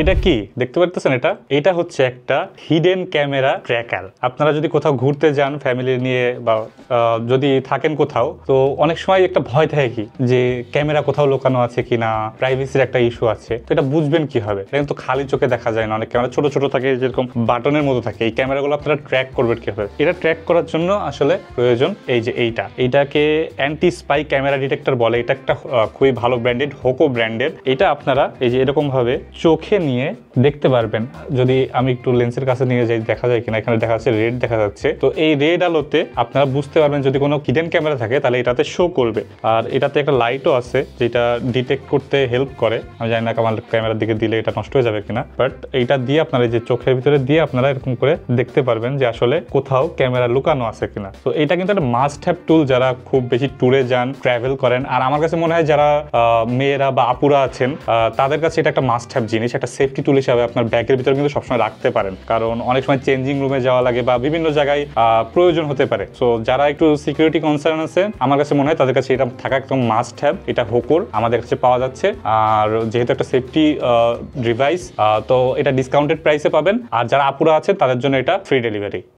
এটা কি দেখতে পারতেছেন? এটা হচ্ছে একটা হিডেন ক্যামেরা ট্র্যাকার। আপনারা যদি কোথাও ঘুরতে যান ফ্যামিলি নিয়ে বা যদি থাকেন কোথাও, তো অনেক সময় একটা ভয় থাকে কি যে ক্যামেরা কোথাও লুকানো আছে কিনা, প্রাইভেসির একটা ইস্যু আছে। তো এটা বুঝবেন কিভাবে? এটা কিন্তু খালি চোখে দেখা যায় না, অনেক ক্যামেরা ছোট ছোট থাকে, যেরকম বাটনের মতো থাকে। এই ক্যামেরাগুলো আপনারা ট্র্যাক করবেন কিভাবে? এটা ট্র্যাক করার জন্য আসলে প্রয়োজন এই যে এইটাকে অ্যান্টি স্পাই ক্যামেরা ডিটেক্টর বলে। এটা একটা খুবই ভালো ব্র্যান্ডেড, হোকো ব্র্যান্ডের। এটা আপনারা এই যে এরকম ভাবে চোখে নিয়ে দেখতে পারবেন। যদি আমি একটু লেন্সের কাছে নিয়ে যাই, দেখা যায় কিনা, এখানে দেখা যাচ্ছে রেড দেখা যাচ্ছে। তো এই রেড আলোতে আপনারা বুঝতে পারবেন যদি কোনো হিডেন ক্যামেরা থাকে তাহলে এটাতে শো করবে। আর এটাতে একটা লাইটও আছে যেটা ডিটেক্ট করতে হেল্প করে। আমি জানি না আমার ক্যামেরার দিকে দিলে এটা নষ্ট হয়ে যাবে কিনা, বাট এইটা দিয়ে আপনারা যে চোখের ভিতরে দিয়ে আপনারা এরকম করে দেখতে পারবেন যে আসলে কোথাও ক্যামেরা লুকানো আছে কিনা। তো এটা কিন্তু একটা মাস্ট হ্যাভ টুল যারা খুব বেশি ট্যুরে যান, ট্রাভেল করেন। আর আমার কাছে মনে হয় যারা মেয়েরা বা আপুরা আছেন তাদের কাছে এটা একটা মাস্ট হ্যাভ জিনিস, একটা সেফটি টুল হিসাবে আপনার ব্যাগের ভিতরে কিন্তু সবসময় রাখতে পারেন। কারণ অনেক সময় চেঞ্জিং রুমে যাওয়া লাগে বা বিভিন্ন জায়গায় প্রয়োজন হতে পারে। সো যারা একটু সিকিউরিটি কনসার্ন আছে, আমার কাছে মনে হয় তাদের কাছে এটা থাকা একদম মাস্ট হ্যাভ। এটা হোকোর আমাদের কাছে পাওয়া যাচ্ছে। আর যেহেতু একটা সেফটি ডিভাইস, তো এটা ডিসকাউন্টেড প্রাইসে পাবেন। আর যারা আপুরা আছে তাদের জন্য এটা ফ্রি ডেলিভারি।